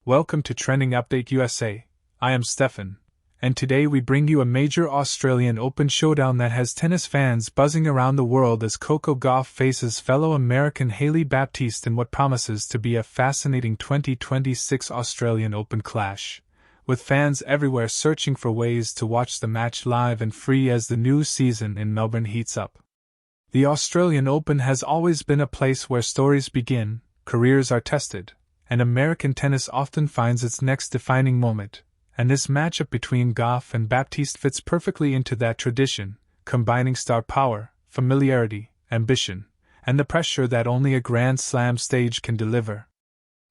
Welcome to Trending Update USA. I am Steffan, and today we bring you a major Australian Open showdown that has tennis fans buzzing around the world as Coco Gauff faces fellow American Hailey Baptiste in what promises to be a fascinating 2026 Australian Open clash, with fans everywhere searching for ways to watch the match live and free as the new season in Melbourne heats up. The Australian Open has always been a place where stories begin, careers are tested, and American tennis often finds its next defining moment, and this matchup between Gauff and Baptiste fits perfectly into that tradition, combining star power, familiarity, ambition, and the pressure that only a Grand Slam stage can deliver.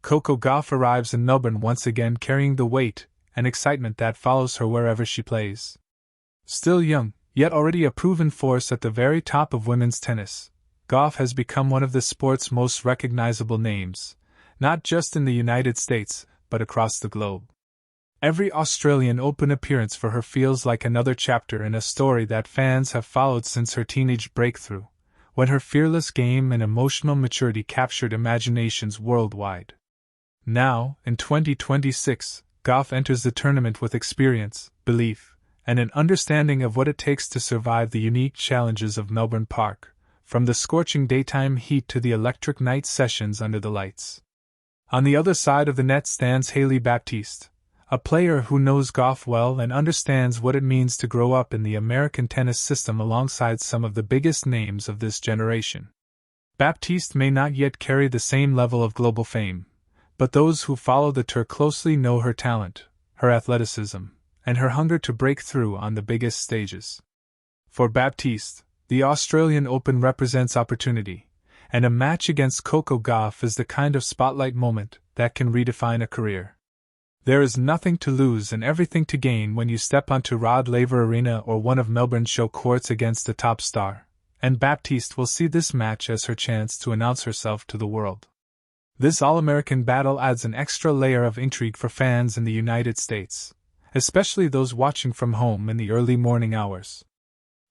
Coco Gauff arrives in Melbourne once again carrying the weight and excitement that follows her wherever she plays. Still young, yet already a proven force at the very top of women's tennis, Gauff has become one of the sport's most recognizable names, not just in the United States, but across the globe. Every Australian Open appearance for her feels like another chapter in a story that fans have followed since her teenage breakthrough, when her fearless game and emotional maturity captured imaginations worldwide. Now, in 2026, Gauff enters the tournament with experience, belief, and an understanding of what it takes to survive the unique challenges of Melbourne Park, from the scorching daytime heat to the electric night sessions under the lights. On the other side of the net stands Hailey Baptiste, a player who knows Gauff well and understands what it means to grow up in the American tennis system alongside some of the biggest names of this generation. Baptiste may not yet carry the same level of global fame, but those who follow the tour closely know her talent, her athleticism, and her hunger to break through on the biggest stages. For Baptiste, the Australian Open represents opportunity, and a match against Coco Gauff is the kind of spotlight moment that can redefine a career. There is nothing to lose and everything to gain when you step onto Rod Laver Arena or one of Melbourne's show courts against a top star, and Baptiste will see this match as her chance to announce herself to the world. This All-American battle adds an extra layer of intrigue for fans in the United States, especially those watching from home in the early morning hours.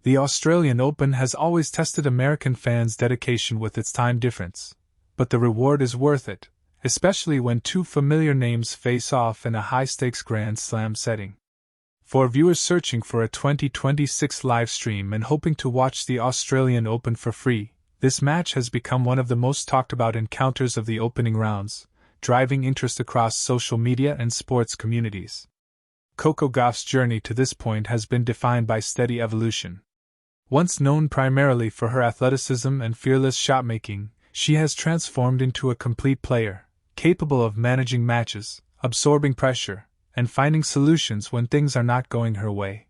The Australian Open has always tested American fans' dedication with its time difference, but the reward is worth it, especially when two familiar names face off in a high-stakes Grand Slam setting. For viewers searching for a 2026 livestream and hoping to watch the Australian Open for free, this match has become one of the most talked-about encounters of the opening rounds, driving interest across social media and sports communities. Coco Gauff's journey to this point has been defined by steady evolution. Once known primarily for her athleticism and fearless shot-making, she has transformed into a complete player, capable of managing matches, absorbing pressure, and finding solutions when things are not going her way.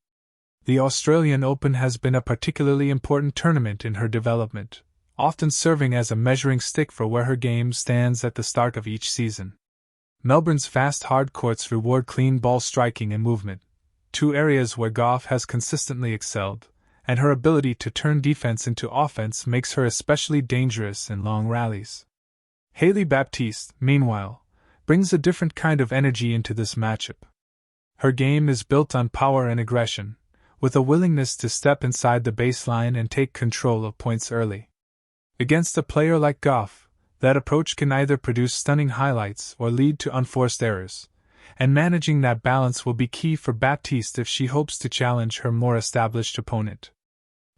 The Australian Open has been a particularly important tournament in her development, often serving as a measuring stick for where her game stands at the start of each season. Melbourne's fast hard courts reward clean ball striking and movement, two areas where Gauff has consistently excelled, and her ability to turn defense into offense makes her especially dangerous in long rallies. Hailey Baptiste, meanwhile, brings a different kind of energy into this matchup. Her game is built on power and aggression, with a willingness to step inside the baseline and take control of points early. Against a player like Gauff, that approach can either produce stunning highlights or lead to unforced errors, and managing that balance will be key for Baptiste if she hopes to challenge her more established opponent.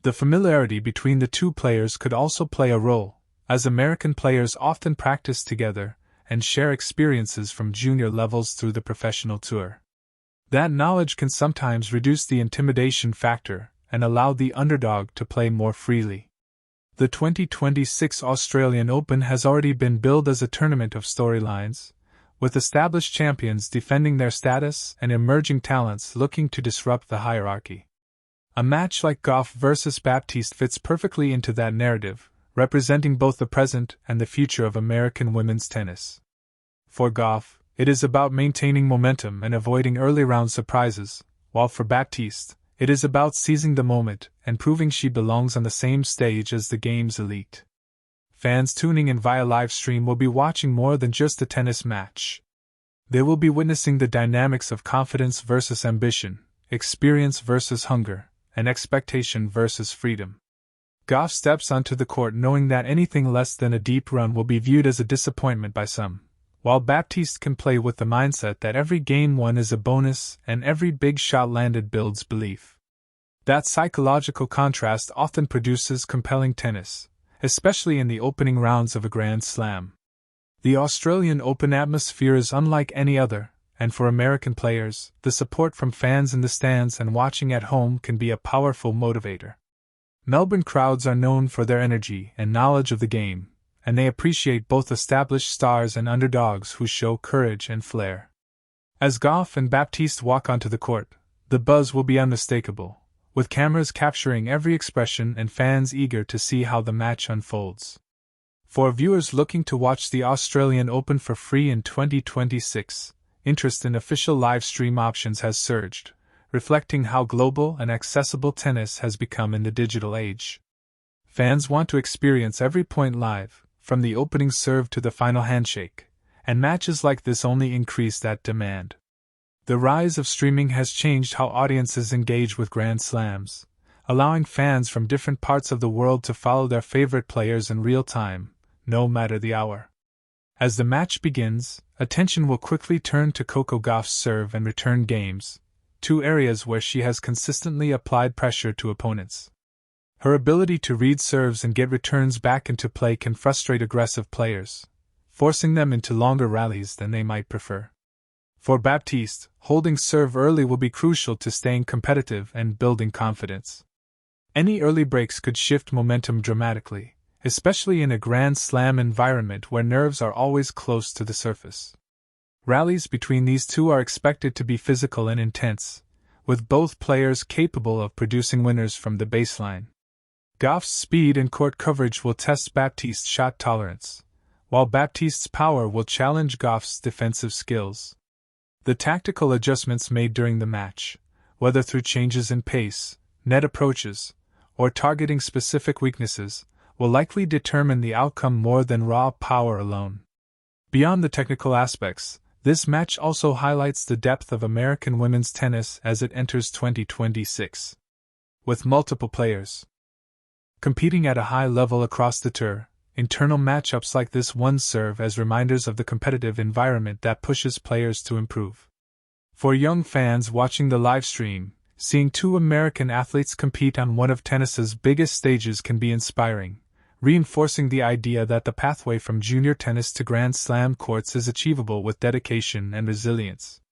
The familiarity between the two players could also play a role, as American players often practice together and share experiences from junior levels through the professional tour. That knowledge can sometimes reduce the intimidation factor and allow the underdog to play more freely. The 2026 Australian Open has already been billed as a tournament of storylines, with established champions defending their status and emerging talents looking to disrupt the hierarchy. A match like Gauff versus Baptiste fits perfectly into that narrative, representing both the present and the future of American women's tennis. For Gauff, it is about maintaining momentum and avoiding early round surprises, while for Baptiste, it is about seizing the moment and proving she belongs on the same stage as the game's elite. Fans tuning in via livestream will be watching more than just a tennis match. They will be witnessing the dynamics of confidence versus ambition, experience versus hunger, and expectation versus freedom. Gauff steps onto the court knowing that anything less than a deep run will be viewed as a disappointment by some, while Baptiste can play with the mindset that every game won is a bonus and every big shot landed builds belief. That psychological contrast often produces compelling tennis, especially in the opening rounds of a Grand Slam. The Australian Open atmosphere is unlike any other, and for American players, the support from fans in the stands and watching at home can be a powerful motivator. Melbourne crowds are known for their energy and knowledge of the game, and they appreciate both established stars and underdogs who show courage and flair. As Gauff and Baptiste walk onto the court, the buzz will be unmistakable, with cameras capturing every expression and fans eager to see how the match unfolds. For viewers looking to watch the Australian Open for free in 2026, interest in official live stream options has surged, reflecting how global and accessible tennis has become in the digital age. Fans want to experience every point live, from the opening serve to the final handshake, and matches like this only increase that demand. The rise of streaming has changed how audiences engage with Grand Slams, allowing fans from different parts of the world to follow their favorite players in real time, no matter the hour. As the match begins, attention will quickly turn to Coco Gauff's serve and return games, two areas where she has consistently applied pressure to opponents. Her ability to read serves and get returns back into play can frustrate aggressive players, forcing them into longer rallies than they might prefer. For Baptiste, holding serve early will be crucial to staying competitive and building confidence. Any early breaks could shift momentum dramatically, especially in a Grand Slam environment where nerves are always close to the surface. Rallies between these two are expected to be physical and intense, with both players capable of producing winners from the baseline. Gauff's speed and court coverage will test Baptiste's shot tolerance, while Baptiste's power will challenge Gauff's defensive skills. The tactical adjustments made during the match, whether through changes in pace, net approaches, or targeting specific weaknesses, will likely determine the outcome more than raw power alone. Beyond the technical aspects, this match also highlights the depth of American women's tennis as it enters 2026. With multiple players competing at a high level across the tour, internal matchups like this one serve as reminders of the competitive environment that pushes players to improve. For young fans watching the live stream, seeing two American athletes compete on one of tennis's biggest stages can be inspiring, reinforcing the idea that the pathway from junior tennis to Grand Slam courts is achievable with dedication and resilience.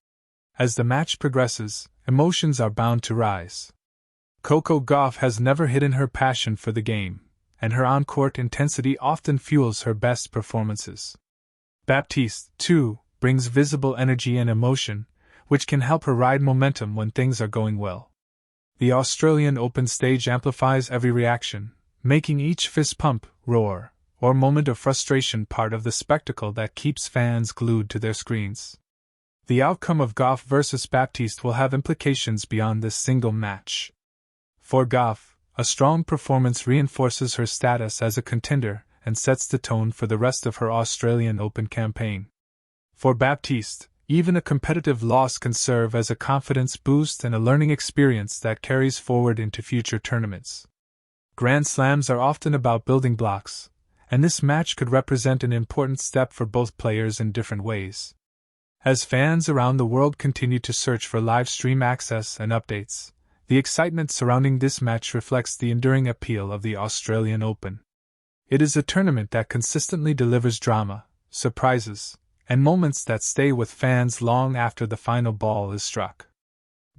As the match progresses, emotions are bound to rise. Coco Gauff has never hidden her passion for the game, and her on-court intensity often fuels her best performances. Baptiste, too, brings visible energy and emotion, which can help her ride momentum when things are going well. The Australian Open stage amplifies every reaction, making each fist pump, roar, or moment of frustration part of the spectacle that keeps fans glued to their screens. The outcome of Gauff versus Baptiste will have implications beyond this single match. For Gauff, a strong performance reinforces her status as a contender and sets the tone for the rest of her Australian Open campaign. For Baptiste, even a competitive loss can serve as a confidence boost and a learning experience that carries forward into future tournaments. Grand Slams are often about building blocks, and this match could represent an important step for both players in different ways. As fans around the world continue to search for live stream access and updates, the excitement surrounding this match reflects the enduring appeal of the Australian Open. It is a tournament that consistently delivers drama, surprises, and moments that stay with fans long after the final ball is struck.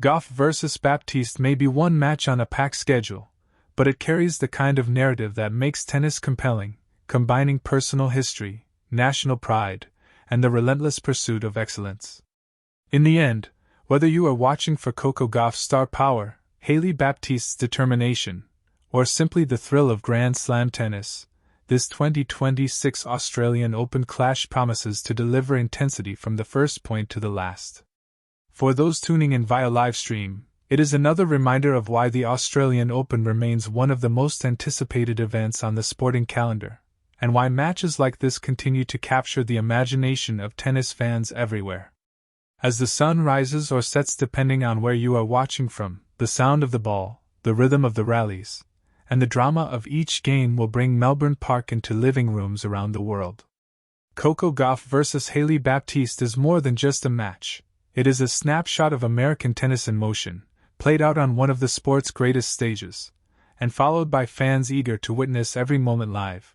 Gauff versus Baptiste may be one match on a packed schedule, but it carries the kind of narrative that makes tennis compelling, combining personal history, national pride, and the relentless pursuit of excellence. In the end, whether you are watching for Coco Gauff's star power, Hailey Baptiste's determination, or simply the thrill of Grand Slam tennis, this 2026 Australian Open clash promises to deliver intensity from the first point to the last. For those tuning in via live stream, it is another reminder of why the Australian Open remains one of the most anticipated events on the sporting calendar, and why matches like this continue to capture the imagination of tennis fans everywhere. As the sun rises or sets depending on where you are watching from, the sound of the ball, the rhythm of the rallies, and the drama of each game will bring Melbourne Park into living rooms around the world. Coco Gauff vs. Hailey Baptiste is more than just a match. It is a snapshot of American tennis in motion, played out on one of the sport's greatest stages, and followed by fans eager to witness every moment live.